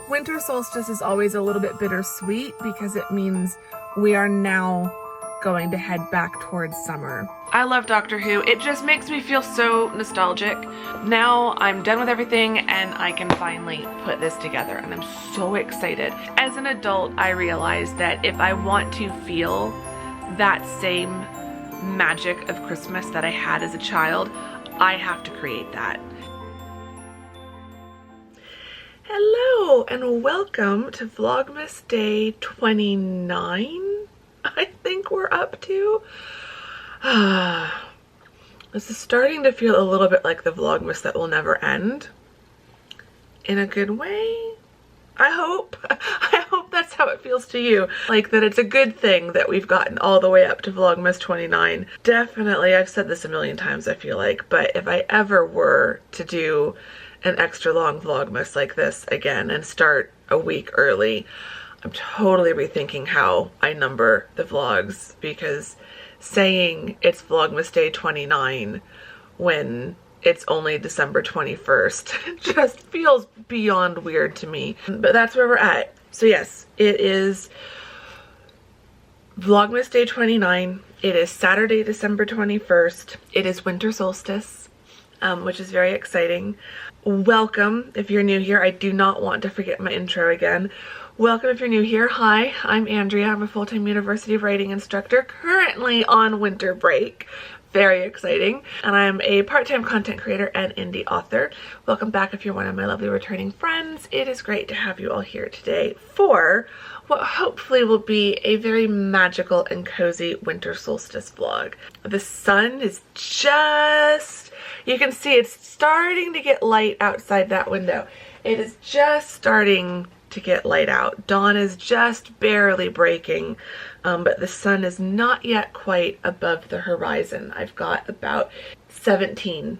Winter solstice is always a little bit bittersweet because it means we are now going to head back towards summer. I love Doctor Who. It just makes me feel so nostalgic. Now I'm done with everything and I can finally put this together and I'm so excited. As an adult, I realized that if I want to feel that same magic of Christmas that I had as a child, I have to create that. Hello and welcome to Vlogmas Day 29, I think we're up to. This is starting to feel a little bit like the Vlogmas that will never end. In a good way, I hope. I hope that's how it feels to you. Like that it's a good thing that we've gotten all the way up to Vlogmas 29. Definitely, I've said this a million times, I feel like, but if I ever were to do an extra long Vlogmas like this again and start a week early, I'm totally rethinking how I number the vlogs, because saying it's Vlogmas Day 29 when it's only December 21st just feels beyond weird to me. But that's where we're at. So yes, it is Vlogmas Day 29. It is Saturday, December 21st. It is winter solstice, which is very exciting. Welcome if you're new here. I do not want to forget my intro again. Welcome if you're new here. Hi, I'm Andrea. I'm a full-time University of Writing instructor currently on winter break. Very exciting. And I'm a part-time content creator and indie author. Welcome back if you're one of my lovely returning friends. It is great to have you all here today for what hopefully will be a very magical and cozy winter solstice vlog. The sun is just, you can see it's starting to get light outside that window. It is just starting to get light out. Dawn is just barely breaking, but the sun is not yet quite above the horizon. I've got about 18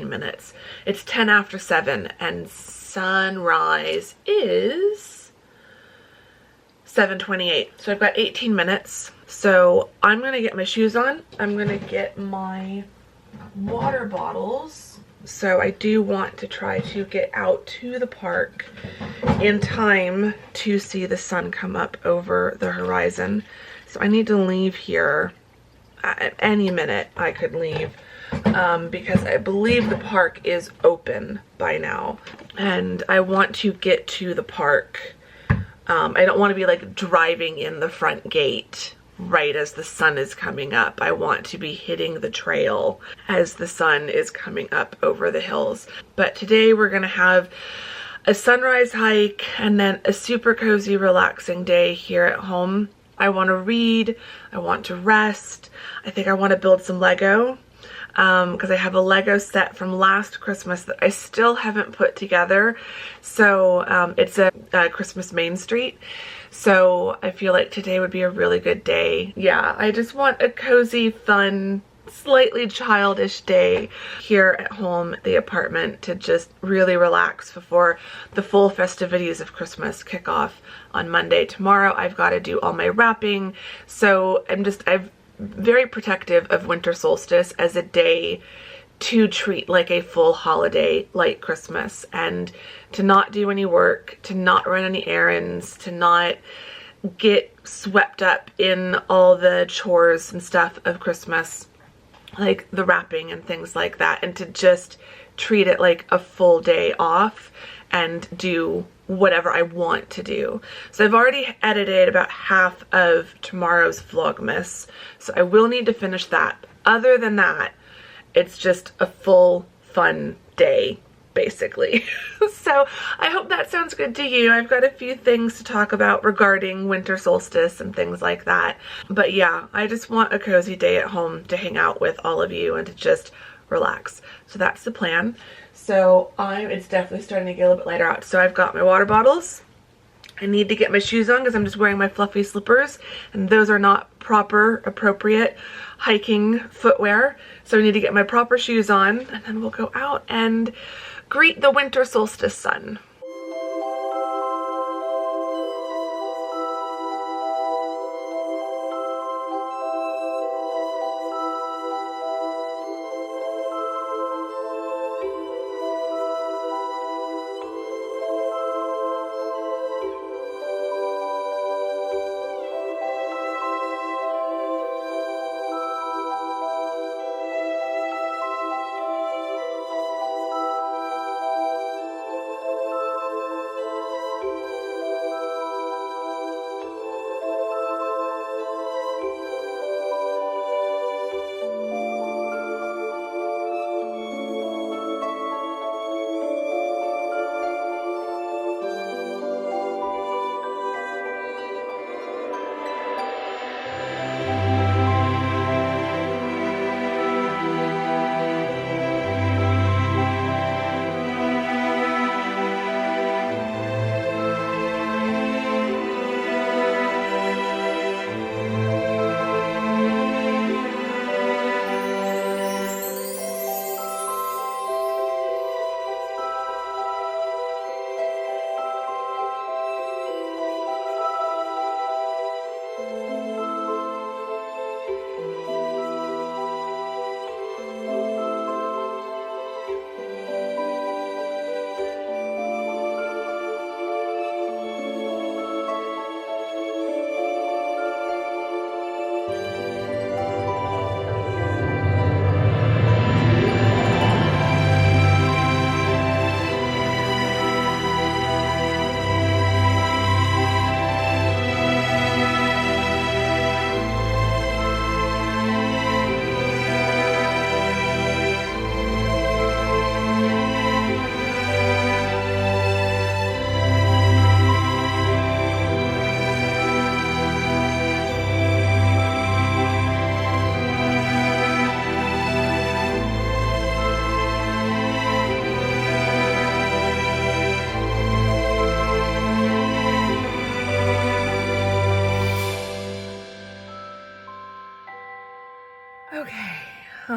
minutes. It's 10 after 7 and sunrise is 7:28. So I've got 18 minutes. So I'm gonna get my shoes on. I'm gonna get my water bottles. So I do want to try to get out to the park in time to see the sun come up over the horizon. So I need to leave here at any minute. I could leave because I believe the park is open by now and I want to get to the park. I don't want to be like driving in the front gate right as the sun is coming up. I want to be hitting the trail as the sun is coming up over the hills. But today we're gonna have a sunrise hike and then a super cozy, relaxing day here at home. I want to read, I want to rest, I think I want to build some Lego because I have a Lego set from last Christmas that I still haven't put together. So it's a Christmas Main Street. So I feel like today would be a really good day. Yeah, I just want a cozy, fun, slightly childish day here at home at the apartment to just really relax before the full festivities of Christmas kick off on Monday. Tomorrow I've got to do all my wrapping. So I'm very protective of winter solstice as a day to treat like a full holiday like Christmas, and to not do any work, to not run any errands, to not get swept up in all the chores and stuff of Christmas, like the wrapping and things like that, and to just treat it like a full day off and do whatever I want to do. So I've already edited about half of tomorrow's Vlogmas, so I will need to finish that. Other than that, it's just a full fun day, basically. So I hope that sounds good to you. I've got a few things to talk about regarding winter solstice and things like that. But yeah, I just want a cozy day at home to hang out with all of you and to just relax. So that's the plan. So it's definitely starting to get a little bit lighter out. So I've got my water bottles. I need to get my shoes on because I'm just wearing my fluffy slippers and those are not appropriate hiking footwear. So I need to get my proper shoes on and then we'll go out and greet the winter solstice sun.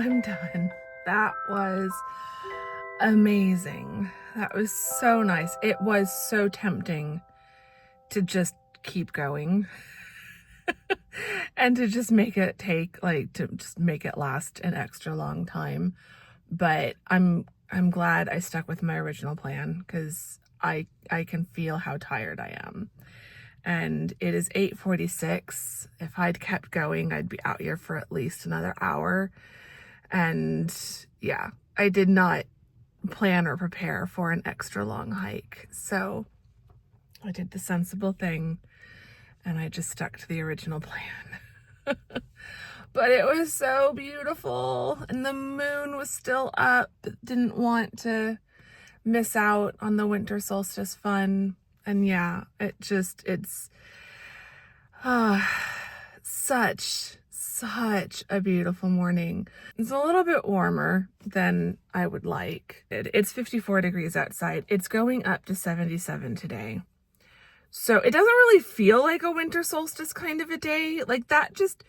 I'm done. That was amazing. That was so nice. It was so tempting to just keep going and to just make it to just make it last an extra long time. But I'm glad I stuck with my original plan, because I can feel how tired I am. And it is 8:46. If I'd kept going, I'd be out here for at least another hour. And yeah, I did not plan or prepare for an extra long hike. So I did the sensible thing and I just stuck to the original plan. But it was so beautiful and the moon was still up. Didn't want to miss out on the winter solstice fun. And yeah, it's such a beautiful morning. It's a little bit warmer than I would like. It's 54 degrees outside. It's going up to 77 today. So it doesn't really feel like a winter solstice kind of a day. Like, that just,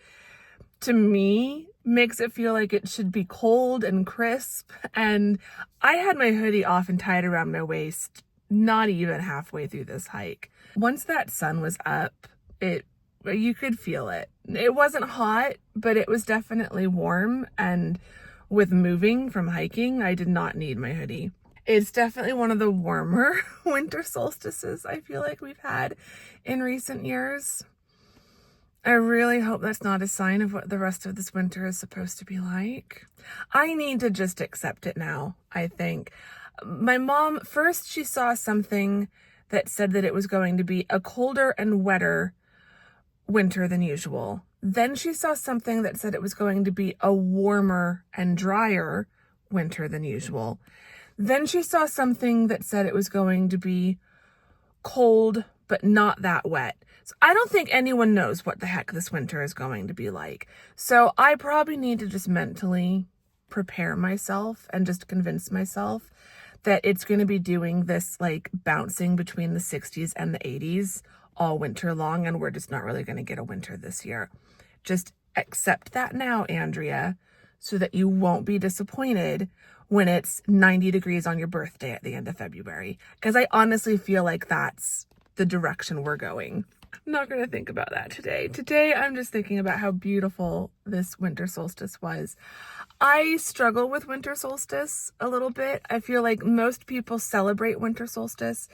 to me, makes it feel like it should be cold and crisp. And I had my hoodie off and tied around my waist not even halfway through this hike. Once that sun was up, you could feel it. It wasn't hot, but it was definitely warm. And with moving from hiking, I did not need my hoodie. It's definitely one of the warmer winter solstices I feel like we've had in recent years. I really hope that's not a sign of what the rest of this winter is supposed to be like. I need to just accept it now, I think. My mom, first she saw something that said that it was going to be a colder and wetter winter than usual. Then she saw something that said it was going to be a warmer and drier winter than usual. Then she saw something that said it was going to be cold, but not that wet. So I don't think anyone knows what the heck this winter is going to be like. So I probably need to just mentally prepare myself and just convince myself that it's going to be doing this, like, bouncing between the 60s and the 80s all winter long, and we're just not really going to get a winter this year. Just accept that now, Andrea, so that you won't be disappointed when it's 90 degrees on your birthday at the end of February, because I honestly feel like that's the direction we're going. I'm not going to think about that today. Today, I'm just thinking about how beautiful this winter solstice was. I struggle with winter solstice a little bit. I feel like most people celebrate winter solstice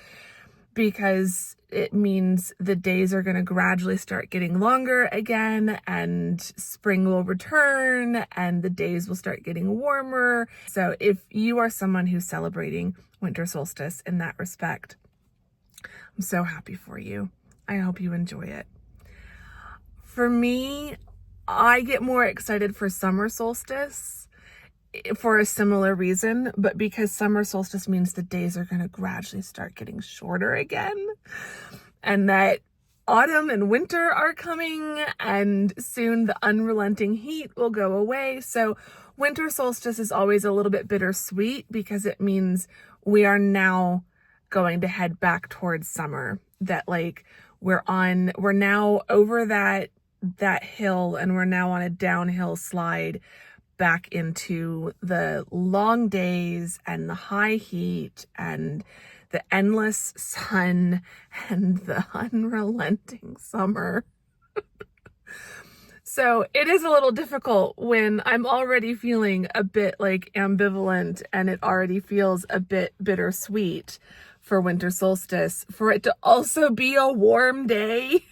because it means the days are going to gradually start getting longer again, and spring will return and the days will start getting warmer. So if you are someone who's celebrating winter solstice in that respect, I'm so happy for you. I hope you enjoy it. For me, I get more excited for summer solstice for a similar reason, but because summer solstice means the days are going to gradually start getting shorter again, and that autumn and winter are coming, and soon the unrelenting heat will go away. So winter solstice is always a little bit bittersweet because it means we are now going to head back towards summer. That, like, we're now over that hill, and we're now on a downhill slide back into the long days and the high heat and the endless sun and the unrelenting summer. So it is a little difficult when I'm already feeling a bit like ambivalent, and it already feels a bit bittersweet for winter solstice, for it to also be a warm day.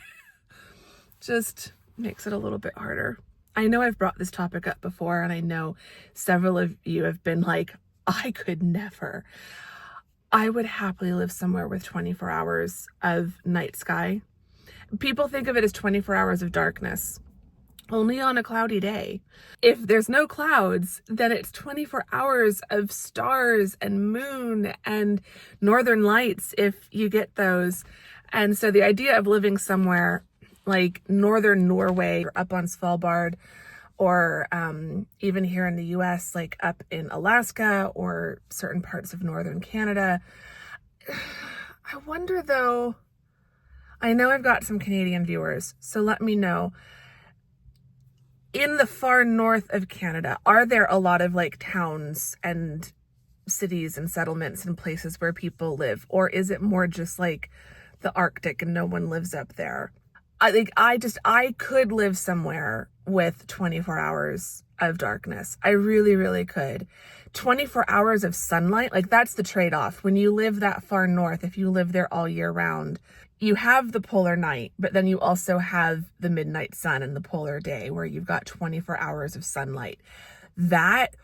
Just makes it a little bit harder. I know I've brought this topic up before, and I know several of you have been like, I could never. I would happily live somewhere with 24 hours of night sky. People think of it as 24 hours of darkness, only on a cloudy day. If there's no clouds, then it's 24 hours of stars and moon and northern lights if you get those. And so the idea of living somewhere like northern Norway or up on Svalbard, or even here in the US, like up in Alaska or certain parts of northern Canada. I wonder though, I know I've got some Canadian viewers, so let me know. in the far north of Canada, are there a lot of like towns and cities and settlements and places where people live? Or is it more just like the Arctic and no one lives up there? I could live somewhere with 24 hours of darkness. I really, really could. 24 hours of sunlight, like that's the trade-off. When you live that far north, if you live there all year round, you have the polar night, but then you also have the midnight sun and the polar day where you've got 24 hours of sunlight. That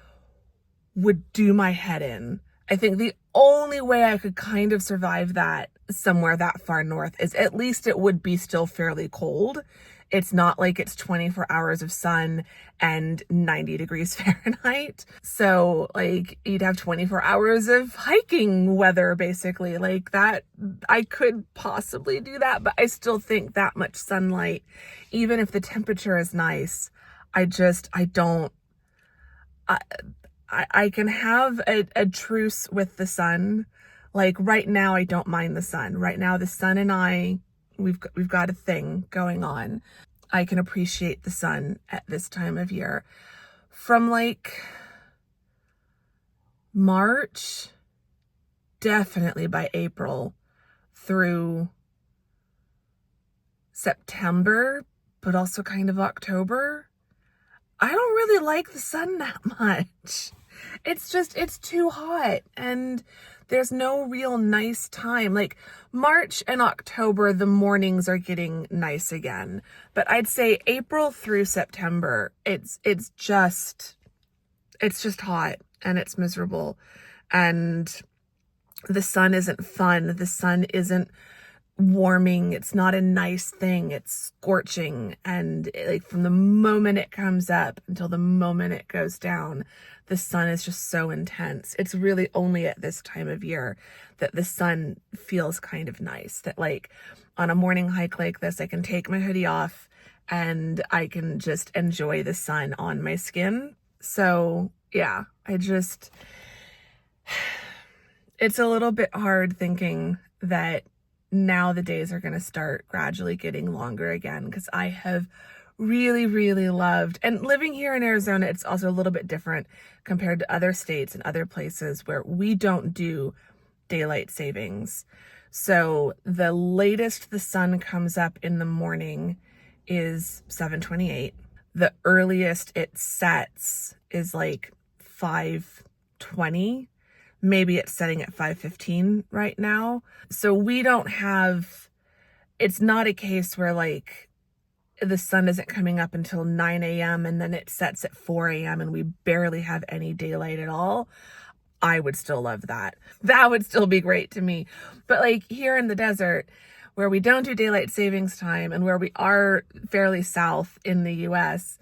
would do my head in. I think the only way I could kind of survive that somewhere that far north is at least it would be still fairly cold. It's not like it's 24 hours of sun and 90 degrees Fahrenheit. So like you'd have 24 hours of hiking weather basically. Like that, I could possibly do that, but I still think that much sunlight, even if the temperature is nice, I can have a truce with the sun. Like right now, I don't mind the sun. Right now, the sun and I, we've got a thing going on. I can appreciate the sun at this time of year. From like March, definitely by April through September, but also kind of October, I don't really like the sun that much. It's too hot and there's no real nice time. Like March and October, the mornings are getting nice again. But I'd say April through September, it's just hot and it's miserable. And the sun isn't fun. The sun isn't warming. It's not a nice thing. It's scorching. And like from the moment it comes up until the moment it goes down, the sun is just so intense. It's really only at this time of year that the sun feels kind of nice, that like on a morning hike like this, I can take my hoodie off and I can just enjoy the sun on my skin. So yeah, it's a little bit hard thinking that now the days are going to start gradually getting longer again, because I have really, really loved, and living here in Arizona, it's also a little bit different compared to other states and other places where we don't do daylight savings. So the latest the sun comes up in the morning is 7:28. The earliest it sets is like 5:20. Maybe it's setting at 5:15 right now. So we don't have, it's not a case where like the sun isn't coming up until 9 a.m. and then it sets at 4 a.m. and we barely have any daylight at all. I would still love that. That would still be great to me. But like here in the desert, where we don't do daylight savings time and where we are fairly south in the US,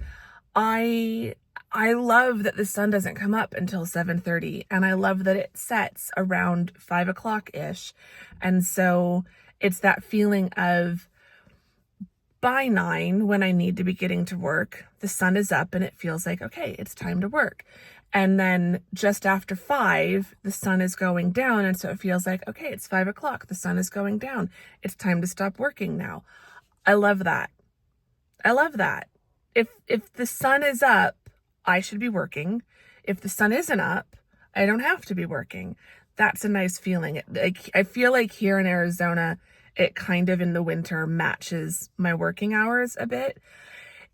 I love that the sun doesn't come up until 7:30, and I love that it sets around 5 o'clock-ish. And so it's that feeling of by 9, when I need to be getting to work, the sun is up and it feels like, okay, it's time to work. And then just after 5, the sun is going down. And so it feels like, okay, it's 5 o'clock. The sun is going down. It's time to stop working now. I love that. I love that. If the sun is up, I should be working. If the sun isn't up, I don't have to be working. That's a nice feeling. I feel like here in Arizona, it kind of in the winter matches my working hours a bit.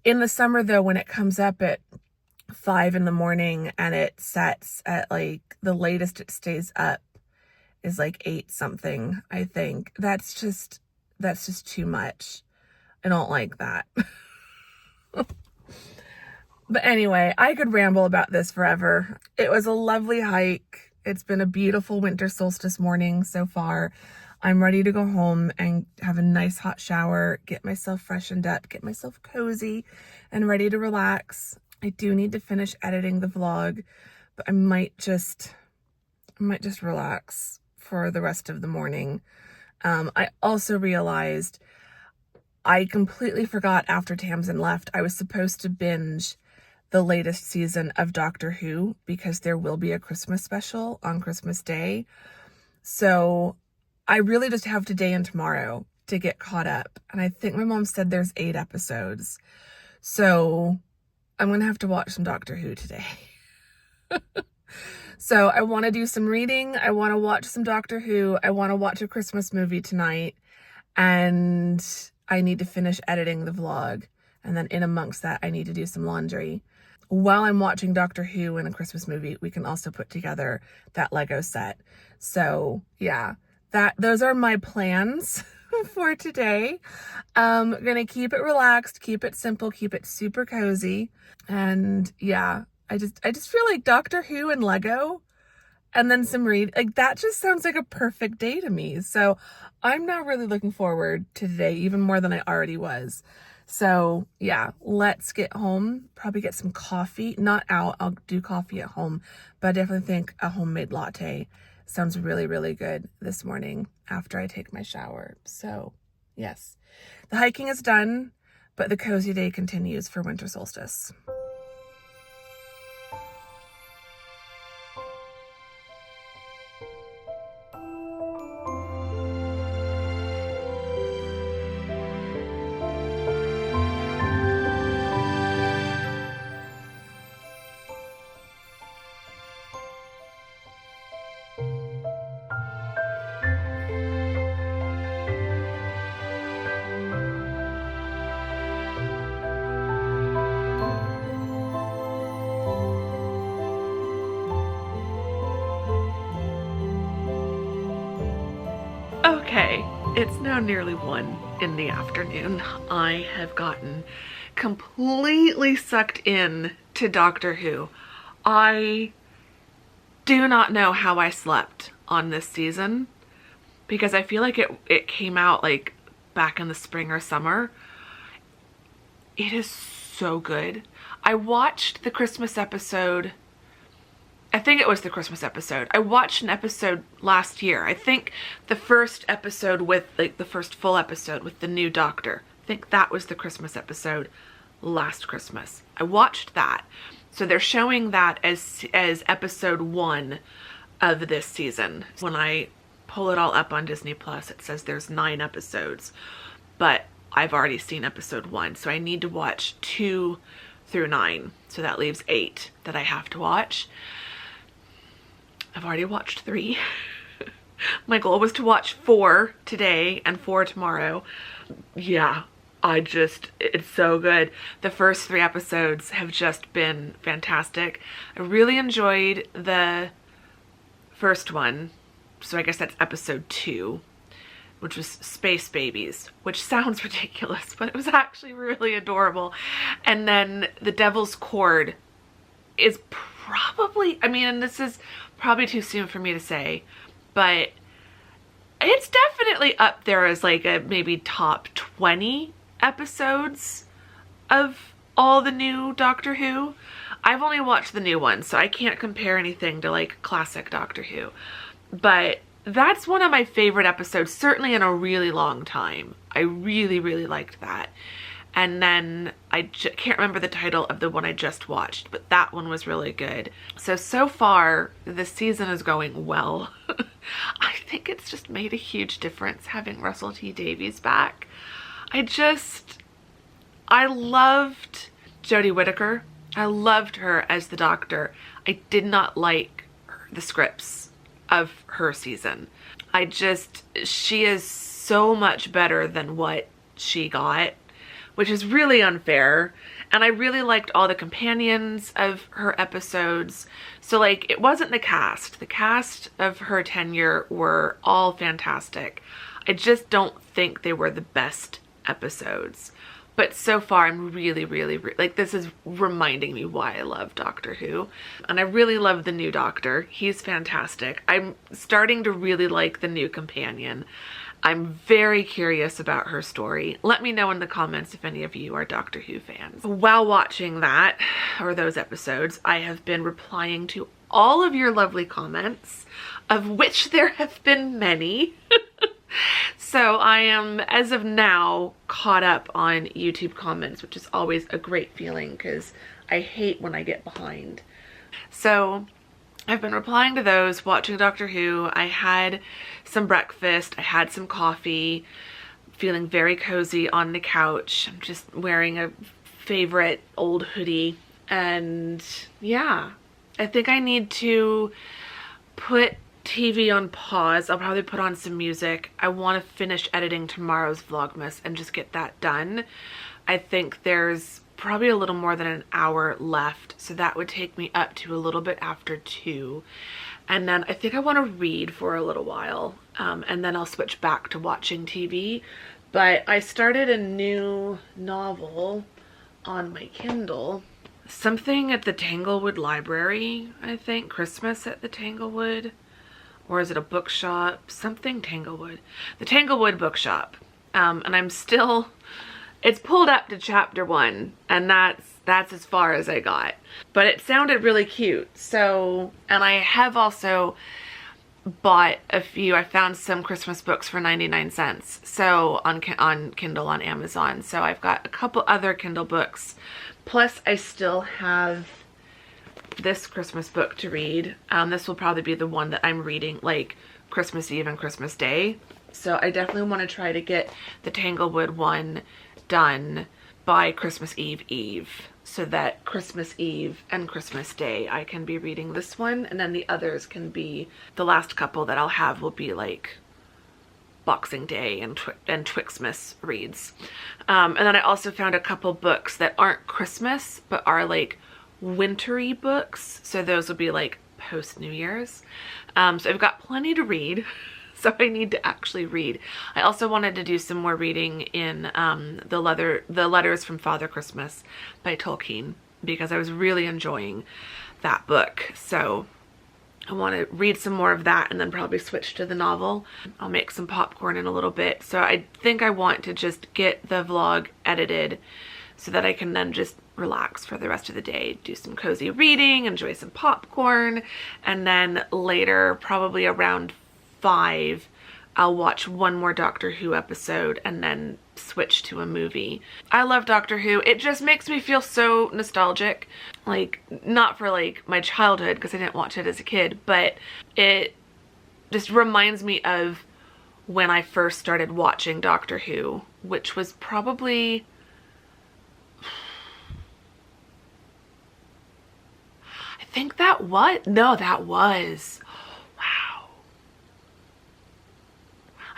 In the summer though, when it comes up at 5 in the morning and it sets at like the latest it stays up is like 8 something, I think. That's just too much. I don't like that. But anyway, I could ramble about this forever. It was a lovely hike. It's been a beautiful winter solstice morning so far. I'm ready to go home and have a nice hot shower, get myself freshened up, get myself cozy and ready to relax. I do need to finish editing the vlog, but I might just relax for the rest of the morning. I also realized I completely forgot after Tamsin left, I was supposed to binge the latest season of Doctor Who because there will be a Christmas special on Christmas Day. So I really just have today and tomorrow to get caught up. And I think my mom said there's 8 episodes. So I'm gonna have to watch some Doctor Who today. So I want to do some reading. I want to watch some Doctor Who. I want to watch a Christmas movie tonight. And I need to finish editing the vlog. And then in amongst that, I need to do some laundry. While I'm watching Doctor Who and a Christmas movie, we can also put together that Lego set. So yeah, those are my plans for today. Gonna keep it relaxed, keep it simple, keep it super cozy. And yeah, I just feel like Doctor Who and Lego and then some read, like that just sounds like a perfect day to me. So I'm now really looking forward to today, even more than I already was. So yeah, let's get home, probably get some coffee, not out, I'll do coffee at home, but I definitely think a homemade latte sounds really, really good this morning after I take my shower. So yes, the hiking is done, but the cozy day continues for winter solstice. Okay, it's now nearly 1 in the afternoon. I have gotten completely sucked in to Doctor Who. I do not know how I slept on this season because I feel like it came out like back in the spring or summer. It is so good. I watched the Christmas episode. I think it was the Christmas episode. I watched an episode last year. I think the first episode with, like the first full episode with the new Doctor. I think that was the Christmas episode last Christmas. I watched that. So they're showing that as episode 1 of this season. When I pull it all up on Disney Plus, it says there's 9 episodes, but I've already seen episode 1. So I need to watch 2 through 9. So that leaves 8 that I have to watch. I've already watched 3. My goal was to watch 4 today and 4 tomorrow. Yeah, it's so good. The first 3 episodes have just been fantastic. I really enjoyed the first one. So I guess that's episode 2, which was Space Babies, which sounds ridiculous, but it was actually really adorable. And then The Devil's Cord is probably, I mean, and this is probably too soon for me to say, but it's definitely up there as like a maybe top 20 episodes of all the new Doctor Who. I've only watched the new one, so I can't compare anything to like classic Doctor Who, but that's one of my favorite episodes, certainly in a really long time. I really, really liked that. And then I can't remember the title of the one I just watched, but that one was really good. So far, the season is going well. I think it's just made a huge difference having Russell T Davies back. I loved Jodie Whittaker. I loved her as the Doctor. I did not like the scripts of her season. She is so much better than what she got, which is really unfair. And I really liked all the companions of her episodes. So like, it wasn't the cast. The cast of her tenure were all fantastic. I just don't think they were the best episodes. But so far, I'm really, like, this is reminding me why I love Doctor Who. And I really love the new Doctor. He's fantastic. I'm starting to really like the new companion. I'm very curious about her story. Let me know in the comments if any of you are Doctor Who fans. While watching that, or those episodes, I have been replying to all of your lovely comments, of which there have been many. So I am, as of now, caught up on YouTube comments, which is always a great feeling because I hate when I get behind. So I've been replying to those, watching Doctor Who. I had some breakfast, I had some coffee, feeling very cozy on the couch. I'm just wearing a favorite old hoodie And yeah, I think I need to put TV on pause. I'll probably put on some music. I want to finish editing tomorrow's Vlogmas and just get that done. I think there's probably a little more than an hour left, so that would take me up to a little bit after 2. And then I think I want to read for a little while, and then I'll switch back to watching TV. But I started a new novel on my Kindle. Something at the Tanglewood Library, I think. Christmas at the Tanglewood. Or is it a bookshop? Something Tanglewood. The Tanglewood Bookshop. And I'm still... It's pulled up to chapter 1, and that's as far as I got. But it sounded really cute. So, and I have also bought a few. I found some Christmas books for 99 cents. So on Kindle on Amazon. So I've got a couple other Kindle books. Plus I still have this Christmas book to read. This will probably be the one that I'm reading like Christmas Eve and Christmas Day. So I definitely want to try to get the Tanglewood one done by Christmas Eve so that Christmas Eve and Christmas Day I can be reading this one, and then the others can be, the last couple that I'll have will be like Boxing Day and Twixmas reads. And then I also found a couple books that aren't Christmas but are like wintry books, so those will be like post New Year's. So I've got plenty to read. So I need to actually read. I also wanted to do some more reading in the Letters from Father Christmas by Tolkien, because I was really enjoying that book. So I want to read some more of that and then probably switch to the novel. I'll make some popcorn in a little bit. So I think I want to just get the vlog edited so that I can then just relax for the rest of the day, do some cozy reading, enjoy some popcorn, and then later, probably around 5, I'll watch one more Doctor Who episode and then switch to a movie. I love Doctor Who. It just makes me feel so nostalgic. Like, not for like my childhood because I didn't watch it as a kid, but it just reminds me of when I first started watching Doctor Who, which was probably... I think that was... No, that was...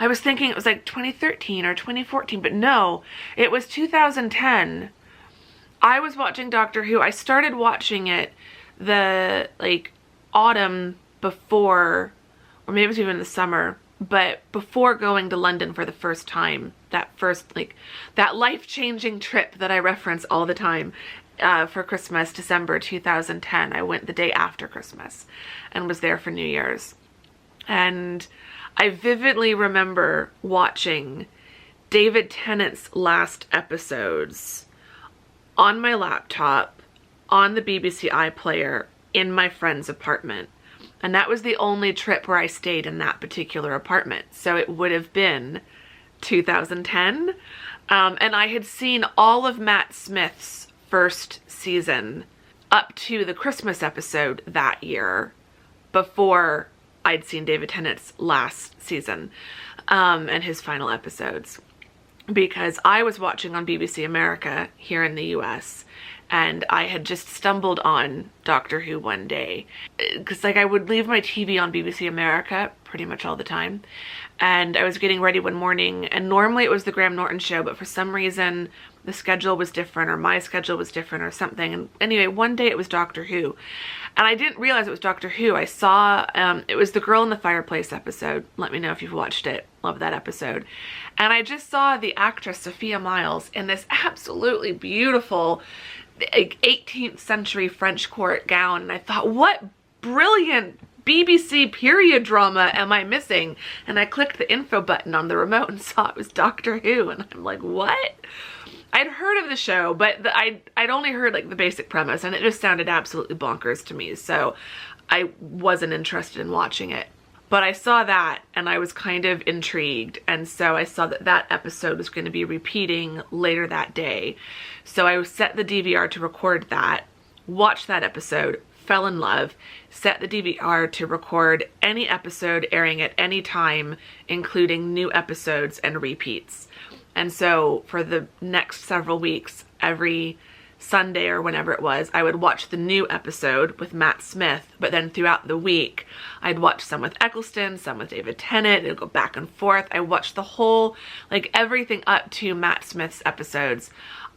I was thinking it was like 2013 or 2014, but no, it was 2010. I was watching Doctor Who. I started watching it the like autumn before, or maybe it was even the summer, but before going to London for the first time, that first like that life-changing trip that I reference all the time for Christmas, December 2010. I went the day after Christmas and was there for New Year's. And I vividly remember watching David Tennant's last episodes on my laptop, on the BBC iPlayer, in my friend's apartment. And that was the only trip where I stayed in that particular apartment. So it would have been 2010. And I had seen all of Matt Smith's first season up to the Christmas episode that year before I'd seen David Tennant's last season and his final episodes, because I was watching on BBC America here in the US, and I had just stumbled on Doctor Who one day because like I would leave my TV on BBC America pretty much all the time, and I was getting ready one morning, and normally it was the Graham Norton show, but for some reason the schedule was different, or my schedule was different or something. And anyway, one day it was Doctor Who, and I didn't realize it was Doctor Who. I saw, it was the Girl in the Fireplace episode. Let me know if you've watched it. Love that episode. And I just saw the actress Sophia Myles in this absolutely beautiful like 18th century French court gown. And I thought, what brilliant BBC period drama am I missing? And I clicked the info button on the remote and saw it was Doctor Who. And I'm like, what? I'd heard of the show, but I'd only heard like the basic premise, and it just sounded absolutely bonkers to me, so I wasn't interested in watching it. But I saw that and I was kind of intrigued, and so I saw that that episode was going to be repeating later that day. So I set the DVR to record that, watched that episode, fell in love, set the DVR to record any episode airing at any time, including new episodes and repeats. And so for the next several weeks, every Sunday or whenever it was, I would watch the new episode with Matt Smith, but then throughout the week, I'd watch some with Eccleston, some with David Tennant, it'd go back and forth. I watched the whole, like everything up to Matt Smith's episodes,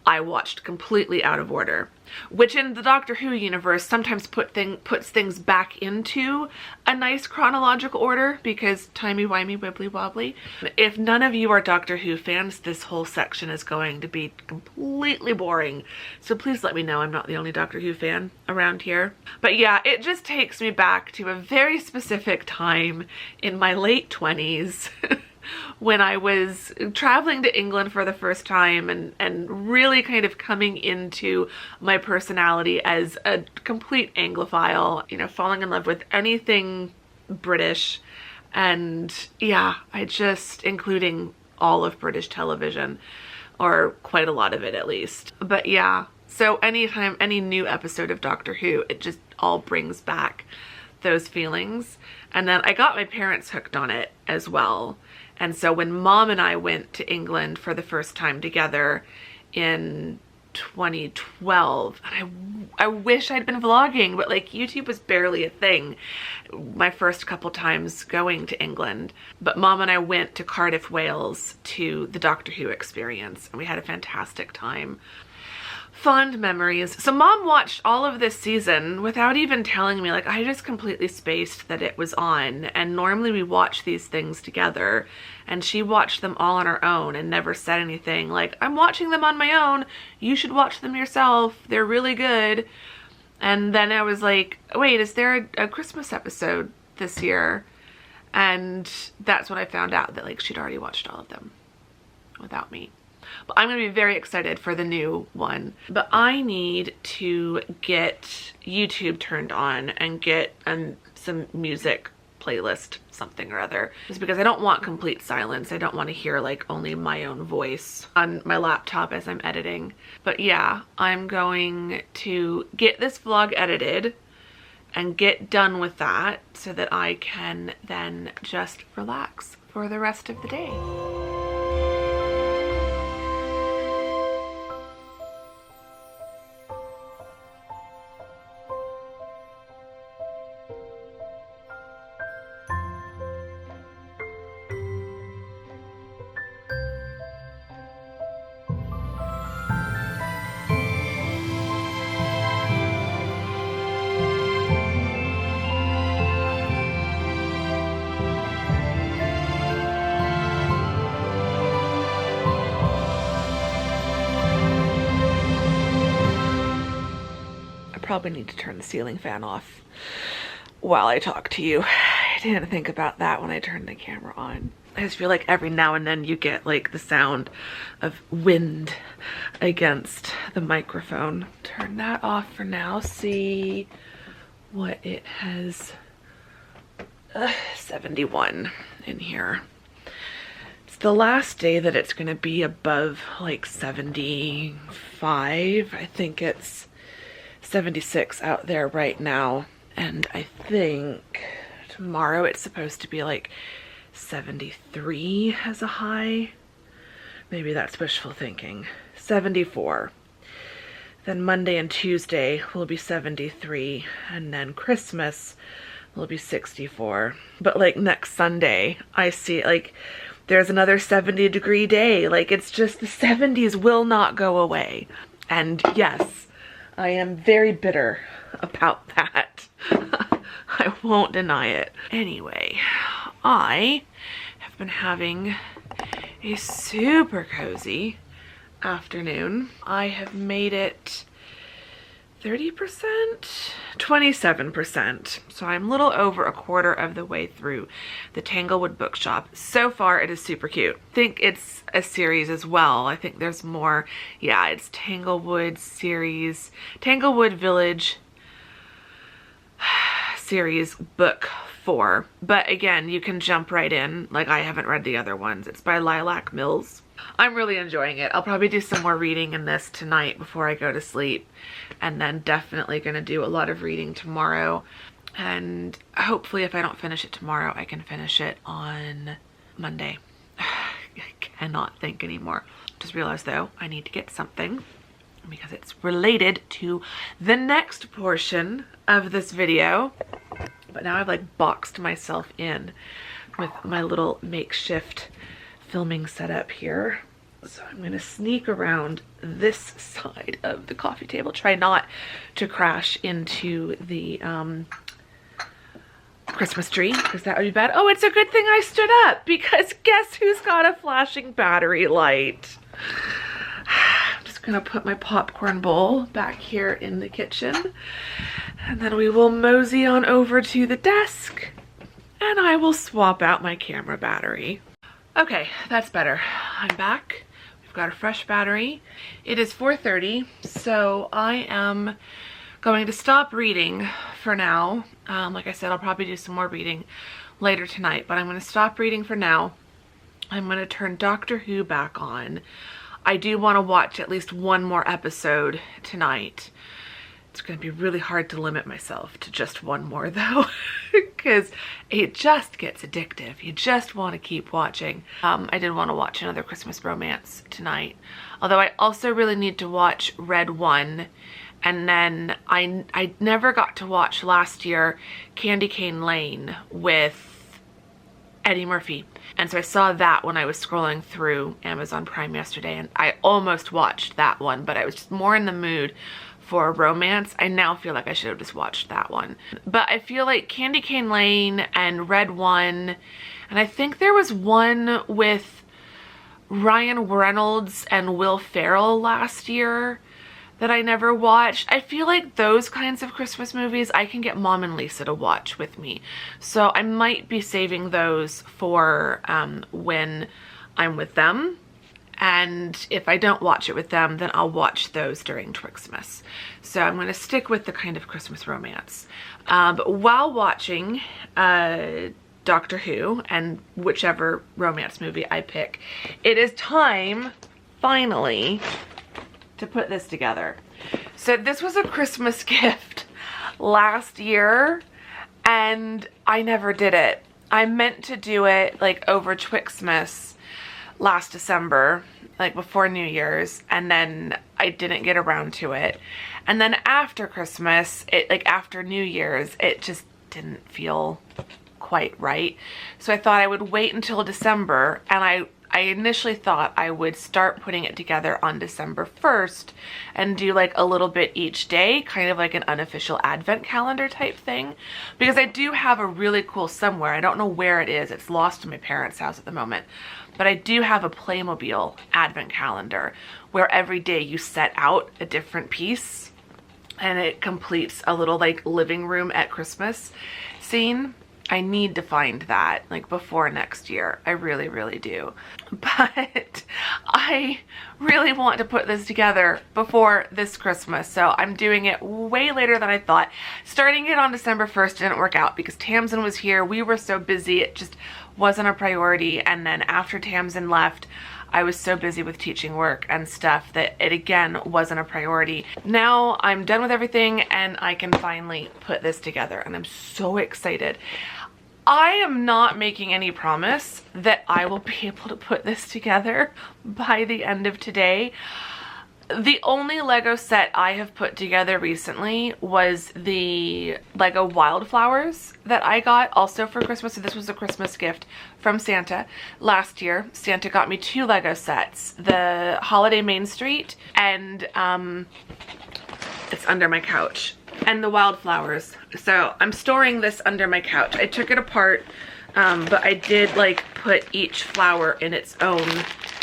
I watched completely out of order, which in the Doctor Who universe sometimes puts things back into a nice chronological order because timey-wimey, wibbly-wobbly. If none of you are Doctor Who fans, this whole section is going to be completely boring. So please let me know I'm not the only Doctor Who fan around here. But yeah, it just takes me back to a very specific time in my late 20s when I was traveling to England for the first time and really kind of coming into my personality as a complete Anglophile, you know, falling in love with anything British. And yeah, including all of British television, or quite a lot of it at least. But yeah, so anytime, any new episode of Doctor Who, it just all brings back those feelings. And then I got my parents hooked on it as well. And so when Mom and I went to England for the first time together in 2012, and I wish I'd been vlogging, but like YouTube was barely a thing my first couple times going to England. But Mom and I went to Cardiff, Wales to the Doctor Who experience, and we had a fantastic time. Fond memories. So Mom watched all of this season without even telling me. Like, I just completely spaced that it was on, and normally we watch these things together, and she watched them all on her own and never said anything like, I'm watching them on my own, you should watch them yourself, they're really good. And then I was like, wait, is there a Christmas episode this year? And that's when I found out that like she'd already watched all of them without me. But I'm going to be very excited for the new one. But I need to get YouTube turned on and get some music playlist, something or other. Just because I don't want complete silence. I don't want to hear like only my own voice on my laptop as I'm editing. But yeah, I'm going to get this vlog edited and get done with that so that I can then just relax for the rest of the day. Probably need to turn the ceiling fan off while I talk to you. I didn't think about that when I turned the camera on. I just feel like every now and then you get like the sound of wind against the microphone. Turn that off for now. See what it has. 71 in here. It's the last day that it's gonna be above like 75. I think it's 76 out there right now, and I think tomorrow it's supposed to be like 73 as a high. Maybe that's wishful thinking. 74. Then Monday and Tuesday will be 73, and then Christmas will be 64. But like next Sunday, I see like there's another 70-degree day. Like it's just the 70s will not go away. And yes, I am very bitter about that. I won't deny it. Anyway, I have been having a super cozy afternoon. I have made it 30%, 27%. So I'm a little over a quarter of the way through the Tanglewood bookshop. So far it is super cute. I think it's a series as well. I think there's more. Yeah, it's Tanglewood series, Tanglewood Village series book 4. But again, you can jump right in. Like I haven't read the other ones. It's by Lilac Mills. I'm really enjoying it. I'll probably do some more reading in this tonight before I go to sleep. And then definitely going to do a lot of reading tomorrow. And hopefully if I don't finish it tomorrow, I can finish it on Monday. I cannot think anymore. Just realized though, I need to get something because it's related to the next portion of this video. But now I've like boxed myself in with my little makeshift filming setup here. So I'm gonna sneak around this side of the coffee table, try not to crash into the Christmas tree, because that would be bad. Oh, it's a good thing I stood up, because guess who's got a flashing battery light? I'm just gonna put my popcorn bowl back here in the kitchen, and then we will mosey on over to the desk and I will swap out my camera battery. Okay, that's better. I'm back. We've got a fresh battery. It is 4:30, so I am going to stop reading for now. Like I said, I'll probably do some more reading later tonight, but I'm going to stop reading for now. I'm going to turn Doctor Who back on. I do want to watch at least one more episode tonight. It's going to be really hard to limit myself to just one more though, because it just gets addictive. You just want to keep watching. I did want to watch another Christmas romance tonight, although I also really need to watch Red One. And then I never got to watch last year Candy Cane Lane with Eddie Murphy. And so I saw that when I was scrolling through Amazon Prime yesterday, and I almost watched that one, but I was just more in the mood for a romance. I now feel like I should have just watched that one. But I feel like Candy Cane Lane and Red One, and I think there was one with Ryan Reynolds and Will Ferrell last year that I never watched. I feel like those kinds of Christmas movies I can get Mom and Lisa to watch with me. So I might be saving those for when I'm with them. And if I don't watch it with them, then I'll watch those during Twixmas. So I'm going to stick with the kind of Christmas romance. But while watching Doctor Who and whichever romance movie I pick, it is time, finally, to put this together. So this was a Christmas gift last year, and I never did it. I meant to do it like over Twixmas last December, like before New Year's, and then I didn't get around to it. And then after Christmas, like after New Year's, it just didn't feel quite right. So I thought I would wait until December, and I initially thought I would start putting it together on December 1st and do like a little bit each day, kind of like an unofficial advent calendar type thing, because I do have a really cool somewhere. I don't know where it is. It's lost in my parents' house at the moment. But I do have a Playmobil advent calendar where every day you set out a different piece and it completes a little like living room at Christmas scene. I need to find that like before next year. I really, really do. But I really want to put this together before this Christmas. So I'm doing it way later than I thought. Starting it on December 1st didn't work out because Tamsin was here. We were so busy. It just wasn't a priority. And then after Tamsin left, I was so busy with teaching work and stuff that it again wasn't a priority. Now I'm done with everything and I can finally put this together, and I'm so excited. I am not making any promise that I will be able to put this together by the end of today. The only Lego set I have put together recently was the Lego Wildflowers that I got also for Christmas. So this was a Christmas gift from Santa last year. Santa got me 2 Lego sets, the Holiday Main Street and it's under my couch, and the Wildflowers. So I'm storing this under my couch. I took it apart, but I did like put each flower in its own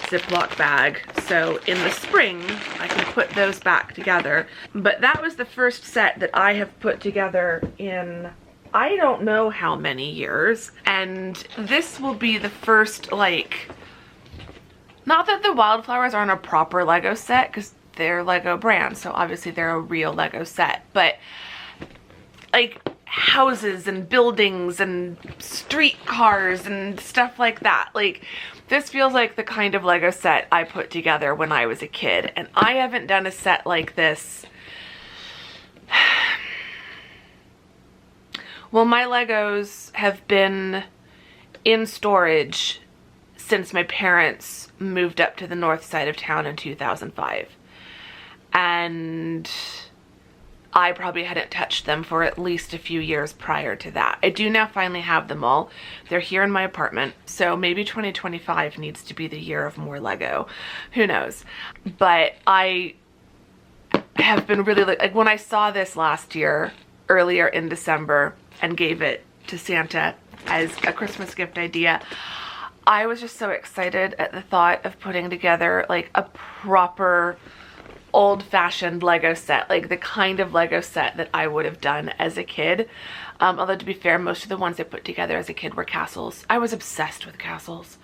Ziploc bag, so in the spring I can put those back together. But that was the first set that I have put together in I don't know how many years, and this will be the first, like, not that the Wildflowers aren't a proper Lego set because they're Lego brand, so obviously they're a real Lego set, but like houses and buildings and streetcars and stuff like that, like this feels like the kind of Lego set I put together when I was a kid, and I haven't done a set like this. Well, my Legos have been in storage since my parents moved up to the north side of town in 2005. and I probably hadn't touched them for at least a few years prior to that. I do now finally have them all. They're here in my apartment, so maybe 2025 needs to be the year of more Lego. Who knows? But I have been really, like when I saw this last year, earlier in December, and gave it to Santa as a Christmas gift idea, I was just so excited at the thought of putting together like a proper old-fashioned Lego set, like the kind of Lego set that I would have done as a kid. Although to be fair, most of the ones I put together as a kid were castles. I was obsessed with castles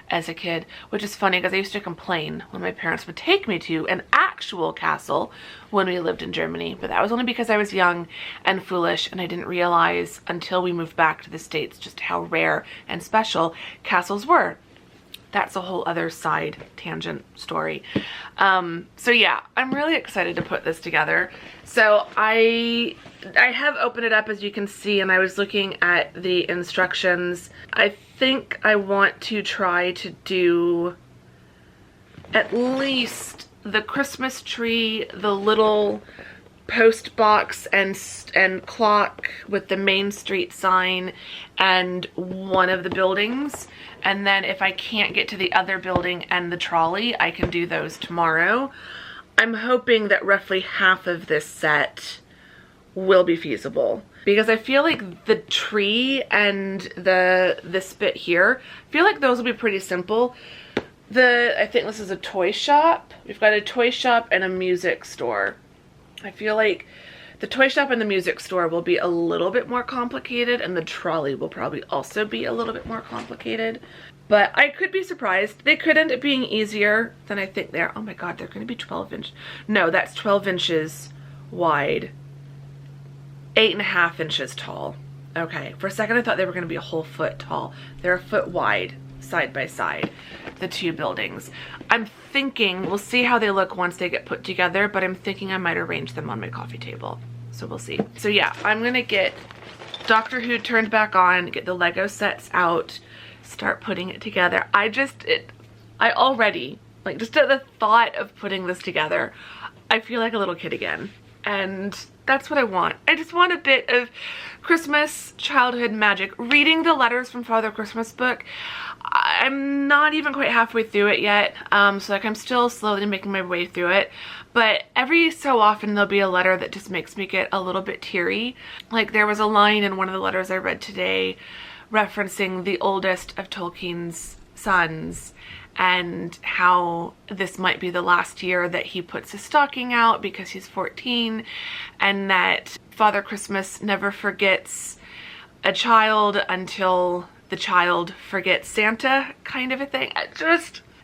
as a kid, which is funny because I used to complain when my parents would take me to an actual castle when we lived in Germany, but that was only because I was young and foolish, and I didn't realize until we moved back to the States just how rare and special castles were. That's a whole other side tangent story. So yeah, I'm really excited to put this together. So I have opened it up, as you can see, and I was looking at the instructions. I think I want to try to do at least the Christmas tree, the little post box and clock with the Main Street sign, and one of the buildings. And then if I can't get to the other building and the trolley, I can do those tomorrow. I'm hoping that roughly half of this set will be feasible, because I feel like the tree and this bit here, I feel like those will be pretty simple. I think this is a toy shop. We've got a toy shop and a music store. I feel like the toy shop and the music store will be a little bit more complicated, and the trolley will probably also be a little bit more complicated. But I could be surprised. They could end up being easier than I think they are. Oh my god, they're going to be 12 inch. No, that's 12 inches wide. 8.5 inches tall. Okay, for a second I thought they were going to be a whole foot tall. They're a foot wide, side by side, the two buildings. I'm thinking, we'll see how they look once they get put together, but I'm thinking I might arrange them on my coffee table. So we'll see. So yeah, I'm gonna get Doctor Who turned back on, get the Lego sets out, start putting it together. I already, like, just at the thought of putting this together, I feel like a little kid again. And that's what I want. I just want a bit of Christmas childhood magic. Reading the Letters from Father Christmas book, I'm not even quite halfway through it yet, so like I'm still slowly making my way through it, but every so often there'll be a letter that just makes me get a little bit teary. Like there was a line in one of the letters I read today referencing the oldest of Tolkien's sons, and how this might be the last year that he puts his stocking out because he's 14, and that Father Christmas never forgets a child until the child forgets Santa, kind of a thing.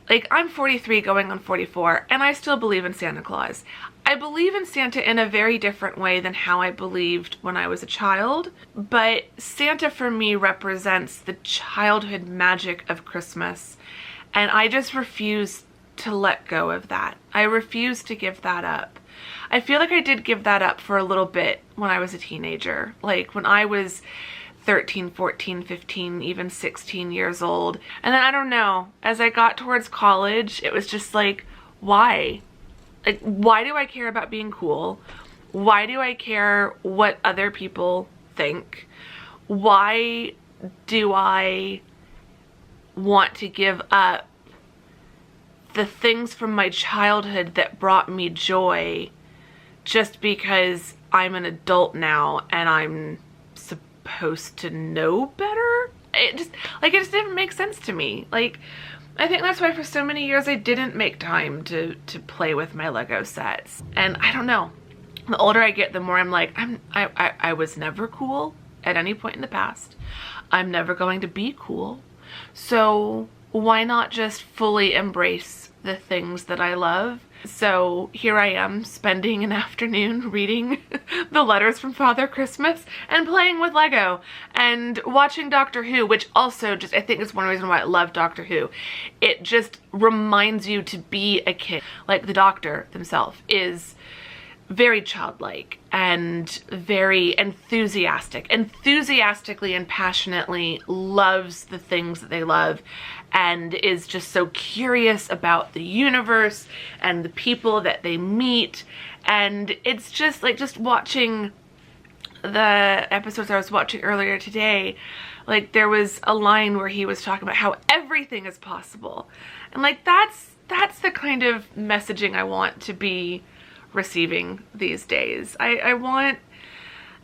Like, I'm 43 going on 44, and I still believe in Santa Claus. I believe in Santa in a very different way than how I believed when I was a child, but Santa for me represents the childhood magic of Christmas, and I just refuse to let go of that. I refuse to give that up. I feel like I did give that up for a little bit when I was a teenager. Like when I was 13, 14, 15, even 16 years old. And then I don't know, as I got towards college, it was just like, why? Like, why do I care about being cool? Why do I care what other people think? Why do I want to give up the things from my childhood that brought me joy just because I'm an adult now and I'm supposed to know better? It just didn't make sense to me. Like, I think that's why for so many years I didn't make time to play with my Lego sets. And I don't know, the older I get, the more I'm like, I was never cool at any point in the past. I'm never going to be cool. So why not just fully embrace the things that I love? So here I am spending an afternoon reading the Letters from Father Christmas and playing with Lego and watching Doctor Who, which also just, I think is one reason why I love Doctor Who. It just reminds you to be a kid. Like the Doctor himself is very childlike and very enthusiastically and passionately loves the things that they love, and is just so curious about the universe and the people that they meet. And it's just like, just watching the episodes I was watching earlier today, like there was a line where he was talking about how everything is possible. And like that's the kind of messaging I want to be receiving these days. I want,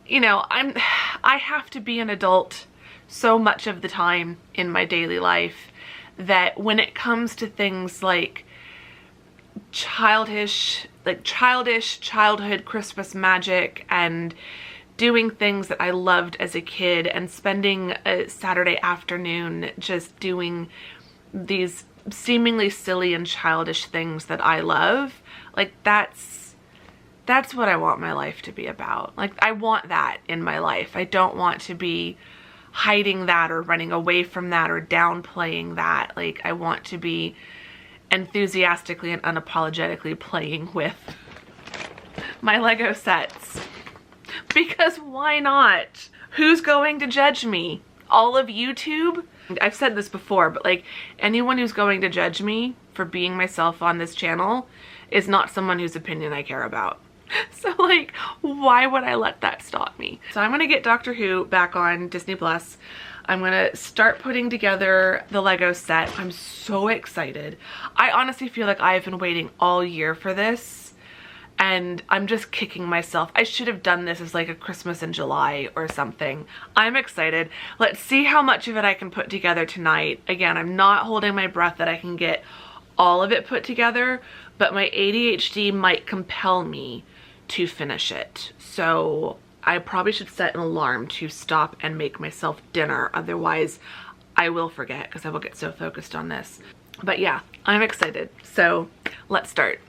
you know, I have to be an adult so much of the time in my daily life that when it comes to things like childhood Christmas magic and doing things that I loved as a kid and spending a Saturday afternoon just doing these seemingly silly and childish things that I love, like that's what I want my life to be about. Like I want that in my life. I don't want to be hiding that or running away from that or downplaying that. Like I want to be enthusiastically and unapologetically playing with my Lego sets. Because why not? Who's going to judge me? All of YouTube? I've said this before, but like anyone who's going to judge me for being myself on this channel is not someone whose opinion I care about. So like, why would I let that stop me? So I'm gonna get Doctor Who back on Disney Plus. I'm gonna start putting together the Lego set. I'm so excited. I honestly feel like I've been waiting all year for this, and I'm just kicking myself. I should have done this as like a Christmas in July or something. I'm excited. Let's see how much of it I can put together tonight. Again, I'm not holding my breath that I can get all of it put together, but my ADHD might compel me to finish it. So I probably should set an alarm to stop and make myself dinner. Otherwise I will forget because I will get so focused on this. But yeah, I'm excited. So let's start.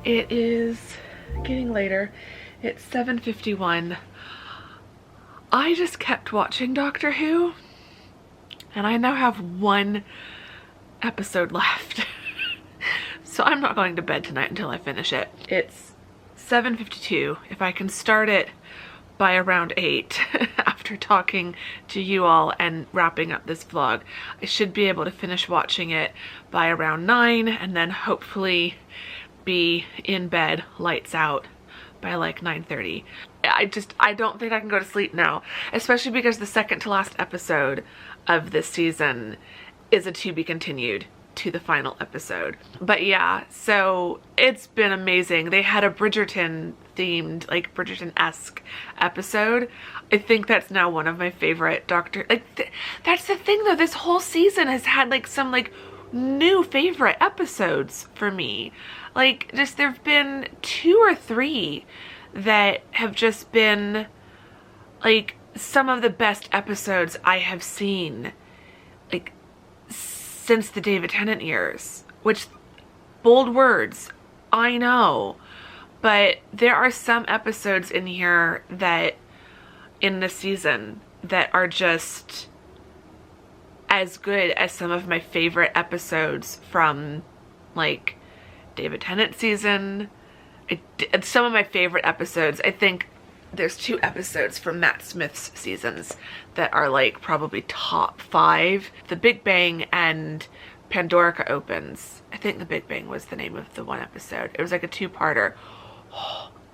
It is getting later. It's 7:51. I just kept watching Doctor Who, and I now have one episode left. So I'm not going to bed tonight until I finish it. It's 7:52. If I can start it by around 8 after talking to you all and wrapping up this vlog, I should be able to finish watching it by around 9 and then hopefully be in bed, lights out, by like 9:30. I don't think I can go to sleep now, especially because the second to last episode of this season is a to be continued to the final episode. But yeah, so it's been amazing. They had a Bridgerton themed, like Bridgerton-esque episode. I think that's now one of my favorite that's the thing though, this whole season has had like some like new favorite episodes for me. Like just there've been 2 or 3 that have just been like some of the best episodes I have seen like since the David Tennant years, which, bold words, I know, but there are some episodes in here that in this season that are just as good as some of my favorite episodes from like David Tennant season. Some of my favorite episodes, I think there's 2 episodes from Matt Smith's seasons that are like probably top 5. The Big Bang and Pandorica Opens. I think The Big Bang was the name of the one episode. It was like a 2-parter.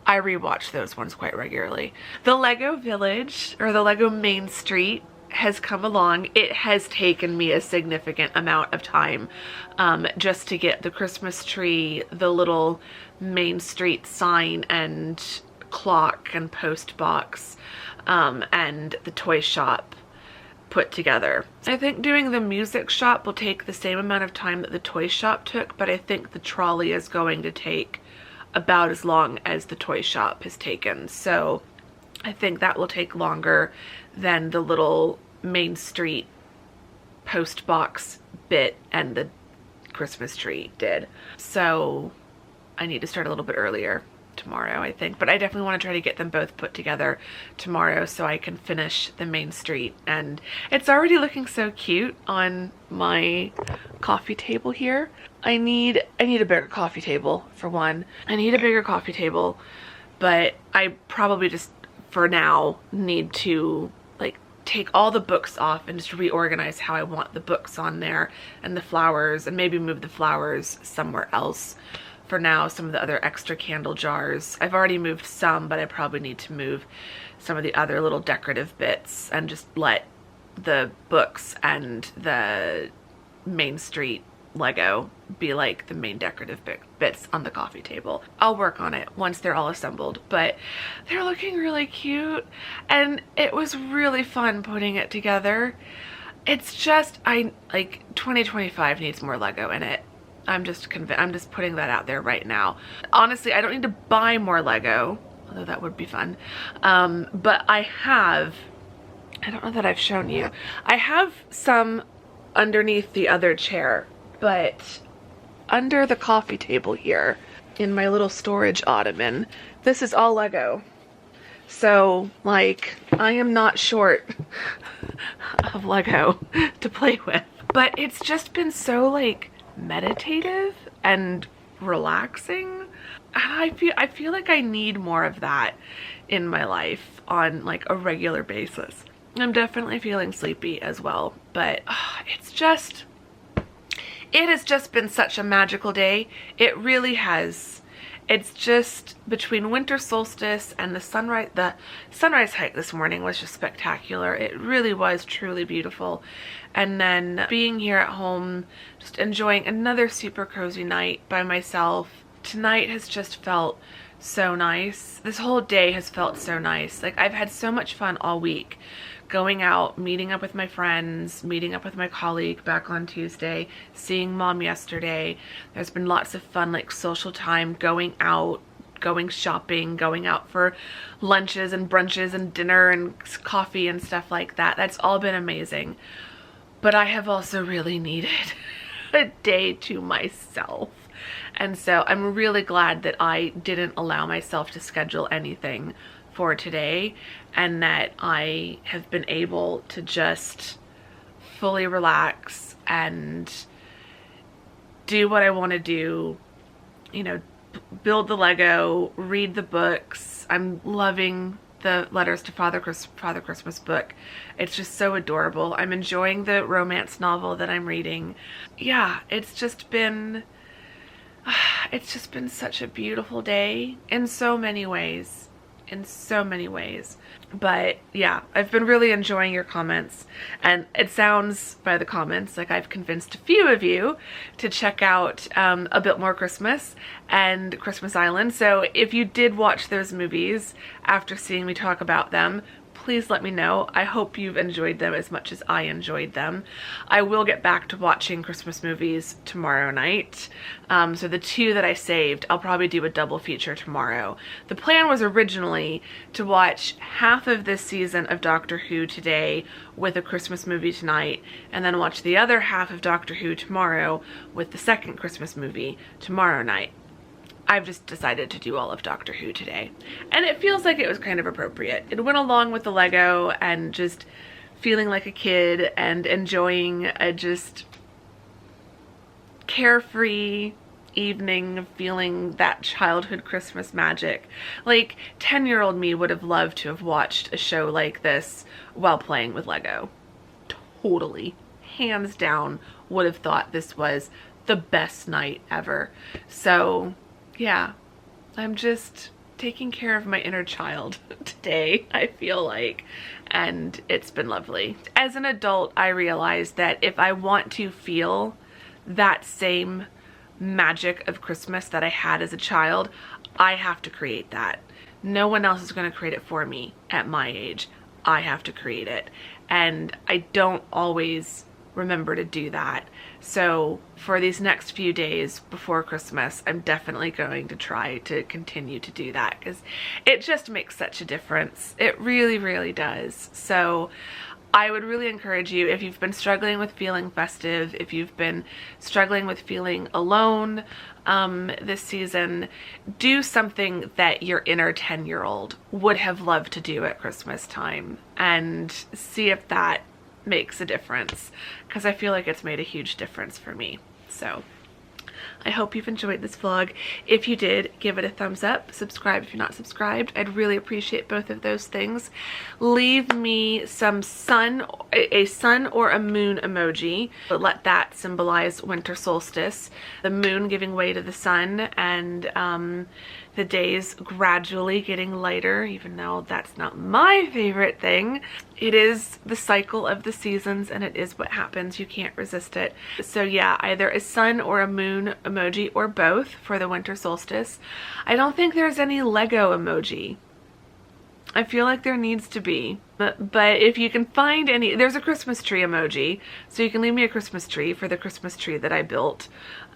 I rewatch those ones quite regularly. The Lego Village, or the Lego Main Street, has come along. It has taken me a significant amount of time just to get the Christmas tree, the little Main Street sign and clock and post box, and the toy shop put together. I think doing the music shop will take the same amount of time that the toy shop took, but I think the trolley is going to take about as long as the toy shop has taken. So I think that will take longer than the little Main Street post box bit and the Christmas tree did. So I need to start a little bit earlier tomorrow, I think, but I definitely want to try to get them both put together tomorrow so I can finish the Main Street. And it's already looking so cute on my coffee table here. I need a bigger coffee table, for one. I need a bigger coffee table, but I probably just for now need to like take all the books off and just reorganize how I want the books on there and the flowers, and maybe move the flowers somewhere else. For now, some of the other extra candle jars. I've already moved some, but I probably need to move some of the other little decorative bits and just let the books and the Main Street Lego be like the main decorative bits on the coffee table. I'll work on it once they're all assembled, but they're looking really cute and it was really fun putting it together. It's just, 2025 needs more Lego in it. I'm just putting that out there right now. Honestly, I don't need to buy more Lego, although that would be fun. But I don't know that I've shown you. I have some underneath the other chair, but under the coffee table here, in my little storage ottoman, this is all Lego. So, like, I am not short of Lego to play with. But it's just been so, like, meditative and relaxing. And I feel like I need more of that in my life on like a regular basis. I'm definitely feeling sleepy as well, but it has just been such a magical day. It really has. It's just between Winter Solstice and the sunrise hike this morning was just spectacular. It really was truly beautiful. And then being here at home, just enjoying another super cozy night by myself. Tonight has just felt so nice. This whole day has felt so nice. Like, I've had so much fun all week. Going out, meeting up with my friends, meeting up with my colleague back on Tuesday, seeing mom yesterday. There's been lots of fun, like, social time, going out, going shopping, going out for lunches and brunches and dinner and coffee and stuff like that. That's all been amazing. But I have also really needed a day to myself. And so I'm really glad that I didn't allow myself to schedule anything for today, and that I have been able to just fully relax and do what I want to do you know, build the Lego, read the books. I'm loving the Letters to Father Christmas book. It's just so adorable. I'm enjoying the romance novel that I'm reading. Yeah, it's just been such a beautiful day in so many ways. But yeah, I've been really enjoying your comments, and it sounds by the comments like I've convinced a few of you to check out A Bit More Christmas and Christmas Island. So if you did watch those movies after seeing me talk about them, please let me know. I hope you've enjoyed them as much as I enjoyed them. I will get back to watching Christmas movies tomorrow night. So the 2 that I saved, I'll probably do a double feature tomorrow. The plan was originally to watch half of this season of Doctor Who today with a Christmas movie tonight, and then watch the other half of Doctor Who tomorrow with the second Christmas movie tomorrow night. I've just decided to do all of Doctor Who today. And it feels like it was kind of appropriate. It went along with the Lego and just feeling like a kid and enjoying a just carefree evening of feeling that childhood Christmas magic. Like 10-year-old me would have loved to have watched a show like this while playing with Lego. Totally. Hands down would have thought this was the best night ever. So yeah, I'm just taking care of my inner child today, I feel like, and it's been lovely. As an adult, I realized that if I want to feel that same magic of Christmas that I had as a child, I have to create that. No one else is going to create it for me at my age. I have to create it, and I don't always remember to do that. So for these next few days before Christmas, I'm definitely going to try to continue to do that, because it just makes such a difference. It really, really does. So I would really encourage you, if you've been struggling with feeling festive, if you've been struggling with feeling alone this season, do something that your inner 10-year-old would have loved to do at Christmas time, and see if that makes a difference, because I feel like it's made a huge difference for me. So I hope you've enjoyed this vlog. If you did, give it a thumbs up. Subscribe if you're not subscribed. I'd really appreciate both of those things. Leave me some a sun or a moon emoji. Let that symbolize winter solstice. The moon giving way to the sun, and the days gradually getting lighter, even though that's not my favorite thing. It is the cycle of the seasons, and it is what happens. You can't resist it. So yeah, either a sun or a moon emoji, or both for the winter solstice. I don't think there's any Lego emoji. I feel like there needs to be. But if you can find any, there's a Christmas tree emoji, so you can leave me a Christmas tree for the Christmas tree that I built.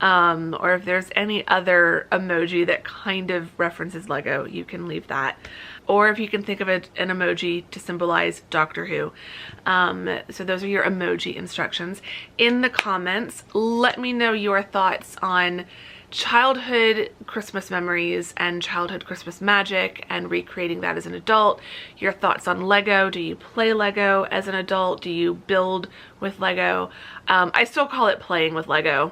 Or if there's any other emoji that kind of references Lego, you can leave that. Or if you can think of an emoji to symbolize Doctor Who. So those are your emoji instructions. In the comments, let me know your thoughts on childhood Christmas memories and childhood Christmas magic, and recreating that as an adult. Your thoughts on Lego. Do you play Lego as an adult? Do you build with Lego? I still call it playing with Lego.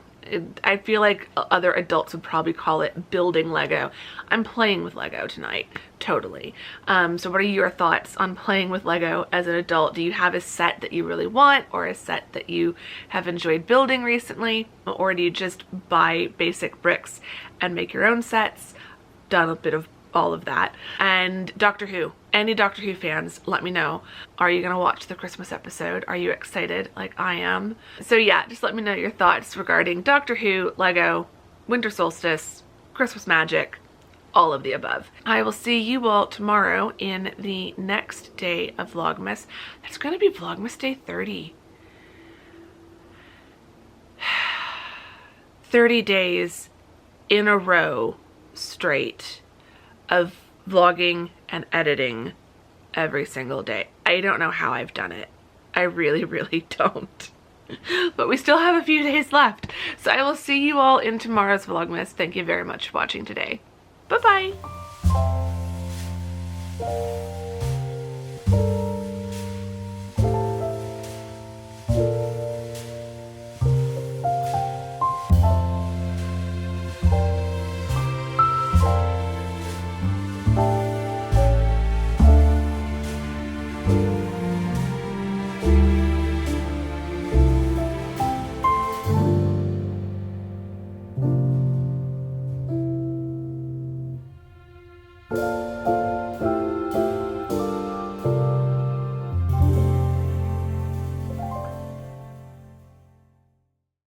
I feel like other adults would probably call it building Lego. I'm playing with Lego tonight, totally. So what are your thoughts on playing with Lego as an adult? Do you have a set that you really want, or a set that you have enjoyed building recently? Or do you just buy basic bricks and make your own sets? Done a bit of all of that. And Doctor Who. Any Doctor Who fans, let me know. Are you gonna watch the Christmas episode? Are you excited like I am? So yeah, just let me know your thoughts regarding Doctor Who, Lego, Winter Solstice, Christmas magic, all of the above. I will see you all tomorrow in the next day of Vlogmas. That's gonna be Vlogmas day 30. 30 days in a row straight of vlogging and editing every single day. I don't know how I've done it. I really, really don't. But we still have a few days left. So I will see you all in tomorrow's Vlogmas. Thank you very much for watching today. Bye-bye. you.